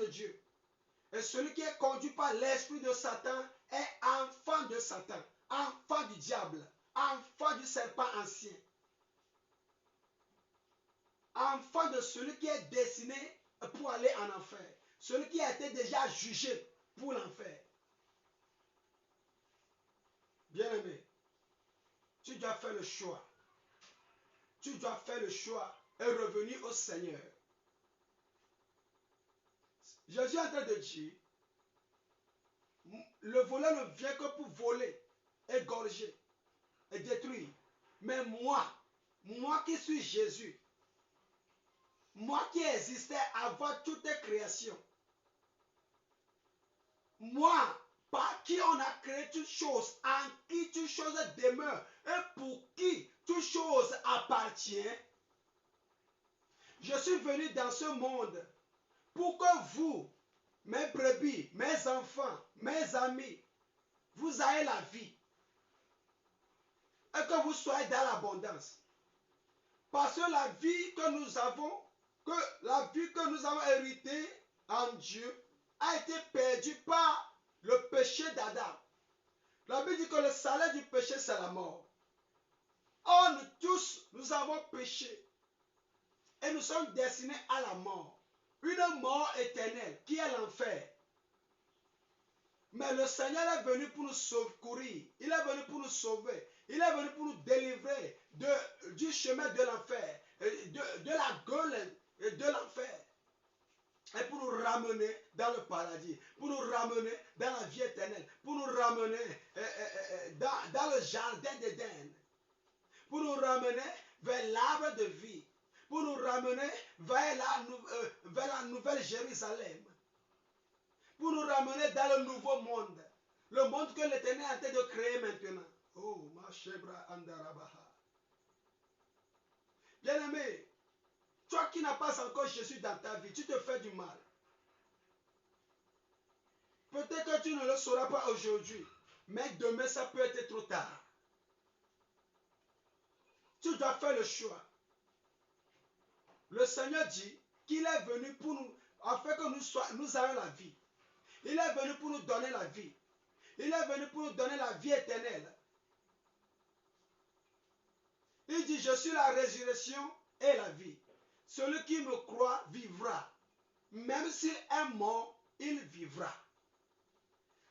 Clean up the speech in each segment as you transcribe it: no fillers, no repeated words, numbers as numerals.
de Dieu. Et celui qui est conduit par l'esprit de Satan est enfant de Satan, enfant du diable, enfant du serpent ancien. Enfant de celui qui est destiné pour aller en enfer. Celui qui a été déjà jugé pour l'enfer. Bien-aimé, tu dois faire le choix. Tu dois faire le choix et revenir au Seigneur. Jésus est en train de dire, le voleur ne vient que pour voler, égorger et détruire. Mais moi qui suis Jésus, moi qui existais avant toute création, moi, par qui on a créé toutes choses, en qui toutes choses demeurent et pour qui toutes choses appartiennent, je suis venu dans ce monde pour que vous, mes brebis, mes enfants, mes amis, vous ayez la vie et que vous soyez dans l'abondance. Parce que la vie que nous avons, héritée en Dieu, a été perdue par le péché d'Adam. La Bible dit que le salaire du péché, c'est la mort. Or, nous tous, nous avons péché et nous sommes destinés à la mort. Une mort éternelle qui est l'enfer. Mais le Seigneur est venu pour nous secourir. Il est venu pour nous sauver. Il est venu pour nous délivrer du chemin de l'enfer, de la gueule de l'enfer. Et pour nous ramener dans le paradis, pour nous ramener dans la vie éternelle, pour nous ramener dans le jardin d'Éden, pour nous ramener vers l'arbre de vie, pour nous ramener vers la nouvelle Jérusalem, pour nous ramener dans le nouveau monde, le monde que l'Éternel est en train de créer maintenant. Oh, ma chebra andarabaha. Bien-aimé, toi qui n'as pas encore Jésus dans ta vie, tu te fais du mal. Peut-être que tu ne le sauras pas aujourd'hui, mais demain ça peut être trop tard. Tu dois faire le choix. Le Seigneur dit qu'il est venu pour nous, afin que nous ayons la vie. Il est venu pour nous donner la vie. Il est venu pour nous donner la vie éternelle. Il dit, je suis la résurrection et la vie. Celui qui me croit vivra. Même s'il est mort, il vivra.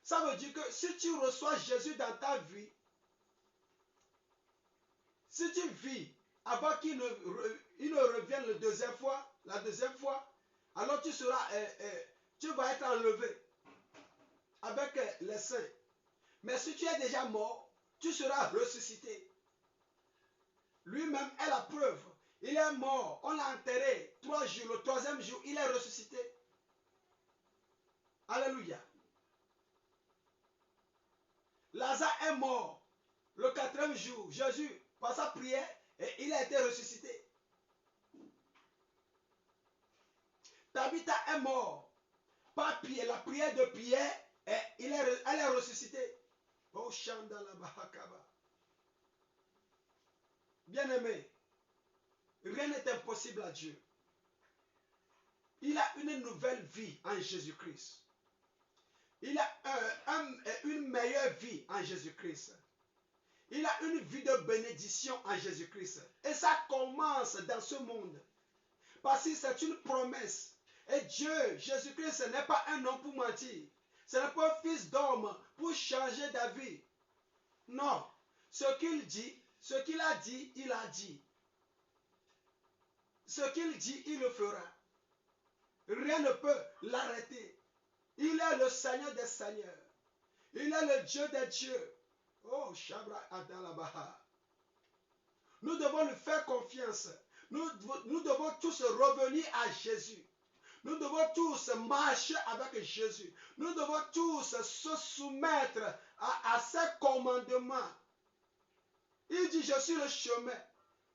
Ça veut dire que si tu reçois Jésus dans ta vie, si tu vis avant qu'il ne revienne la deuxième fois, alors tu vas être enlevé avec les saints. Mais si tu es déjà mort, tu seras ressuscité. Lui-même est la preuve. Il est mort, on l'a enterré 3 jours, le 3e jour, il est ressuscité. Alléluia. Lazare est mort le 4e jour. Jésus, par sa prière, et il a été ressuscité. Tabitha est mort par la prière de Pierre, et elle est ressuscitée. Oh, Chandala Bahakaba. Bien-aimé, rien n'est impossible à Dieu. Il a une nouvelle vie en Jésus-Christ. Il a une meilleure vie en Jésus-Christ. Il a une vie de bénédiction en Jésus-Christ. Et ça commence dans ce monde. Parce que c'est une promesse. Et Dieu, Jésus-Christ, ce n'est pas un homme pour mentir. Ce n'est pas un fils d'homme pour changer d'avis. Non. Ce qu'il dit, ce qu'il a dit, il a dit. Ce qu'il dit, il le fera. Rien ne peut l'arrêter. Il est le Seigneur des Seigneurs. Il est le Dieu des dieux. Oh, Shabra Adalabaha. Nous devons lui faire confiance. Nous devons tous revenir à Jésus. Nous devons tous marcher avec Jésus. Nous devons tous se soumettre à ses commandements. Il dit, je suis le chemin,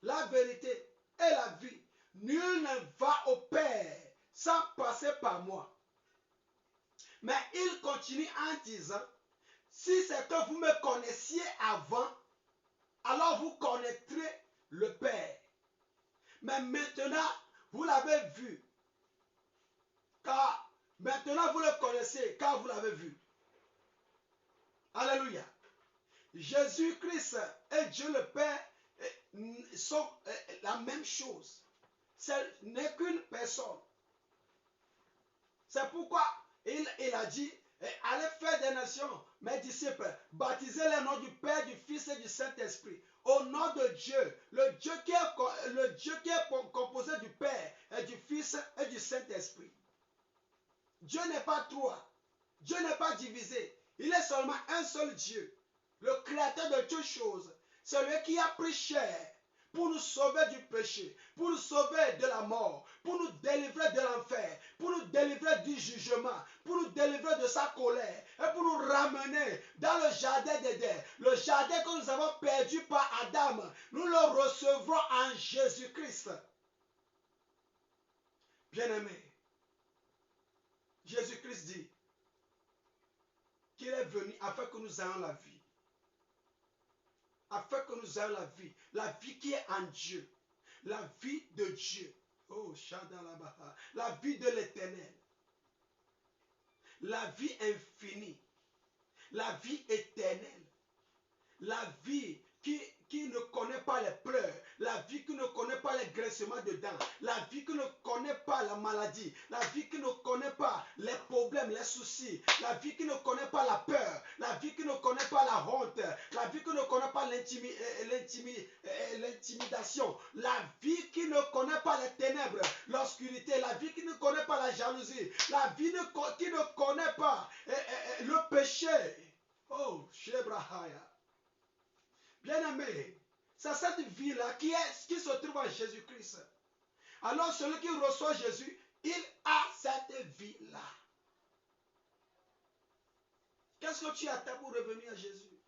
la vérité et la vie. Nul ne va au Père sans passer par moi. Mais il continue en disant, si c'est que vous me connaissiez avant, alors vous connaîtrez le Père. Mais maintenant, vous l'avez vu. Car Maintenant, vous le connaissez car vous l'avez vu. Alléluia. Jésus-Christ et Dieu le Père sont la même chose. Ce n'est qu'une personne. C'est pourquoi il a dit, allez faire des nations, mes disciples, baptisez le nom du Père, du Fils et du Saint-Esprit. Au nom de Dieu, le Dieu qui est composé du Père et du Fils et du Saint-Esprit. Dieu n'est pas trois. Dieu n'est pas divisé. Il est seulement un seul Dieu, le créateur de toutes choses. Celui qui a pris chair pour nous sauver du péché, pour nous sauver de la mort, pour nous délivrer de l'enfer, pour nous délivrer du jugement, pour nous délivrer de sa colère et pour nous ramener dans le jardin d'Éden. Le jardin que nous avons perdu par Adam, nous le recevrons en Jésus-Christ. Bien-aimé, Jésus-Christ dit qu'il est venu afin que nous ayons la vie. Afin que nous ayons la vie qui est en Dieu, la vie de Dieu. Oh, Shadalabaha, la vie de l'Éternel, la vie infinie, la vie éternelle, la vie qui ne connaît pas les pleurs, la vie qui ne connaît pas les graissements de dents, la vie qui ne connaît pas la maladie, la vie qui ne connaît pas les problèmes, les soucis, la vie qui ne connaît pas la peur, la vie qui ne connaît pas la honte, la vie qui ne connaît pas l'intimidation, la vie qui ne connaît pas les ténèbres, l'obscurité, la vie qui ne connaît pas la jalousie, la vie qui ne connaît pas le péché. Oh, Shebrahaya. Bien-aimé, c'est cette vie-là qui se trouve en Jésus-Christ. Alors celui qui reçoit Jésus, il a cette vie-là. Qu'est-ce que tu attends pour revenir à Jésus?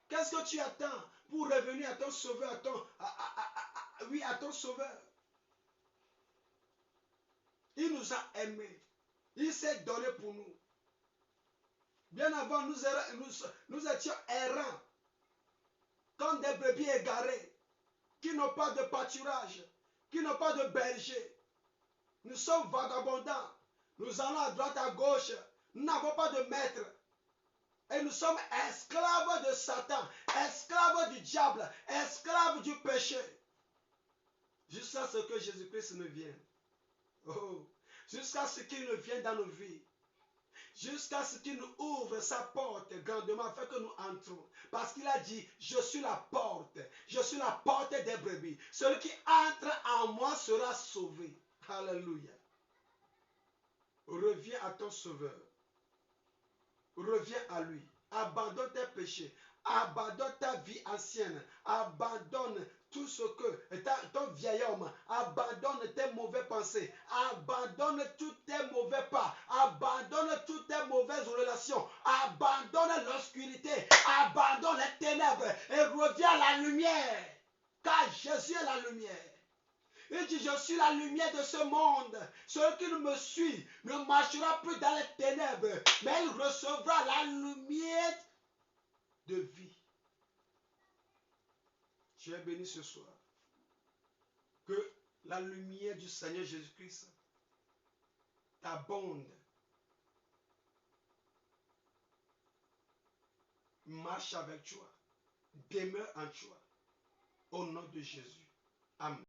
Qu'est-ce que tu attends pour revenir à ton sauveur, à ton sauveur? Il nous a aimés. Il s'est donné pour nous. Bien avant, nous étions errants, comme des brebis égarées, qui n'ont pas de pâturage, qui n'ont pas de berger. Nous sommes vagabondants. Nous allons à droite, à gauche. Nous n'avons pas de maître. Et nous sommes esclaves de Satan, esclaves du diable, esclaves du péché. Jusqu'à ce que Jésus-Christ ne vienne. Oh, jusqu'à ce qu'il ne vienne dans nos vies. Jusqu'à ce qu'il nous ouvre sa porte grandement afin que nous entrons. Parce qu'il a dit, je suis la porte des brebis. Celui qui entre en moi sera sauvé. Alléluia. Reviens à ton sauveur. Reviens à lui. Abandonne tes péchés. Abandonne ta vie ancienne. Abandonne tout ce que, ton vieil homme, abandonne tes mauvaises pensées, abandonne tous tes mauvais pas, abandonne toutes tes mauvaises relations, abandonne l'obscurité, abandonne les ténèbres et reviens à la lumière, car Jésus est la lumière. Il dit, je suis la lumière de ce monde. Celui qui me suit ne marchera plus dans les ténèbres, mais il recevra la lumière de vie. Tu es béni ce soir. Que la lumière du Seigneur Jésus-Christ t'abonde. Marche avec toi. Demeure en toi. Au nom de Jésus. Amen.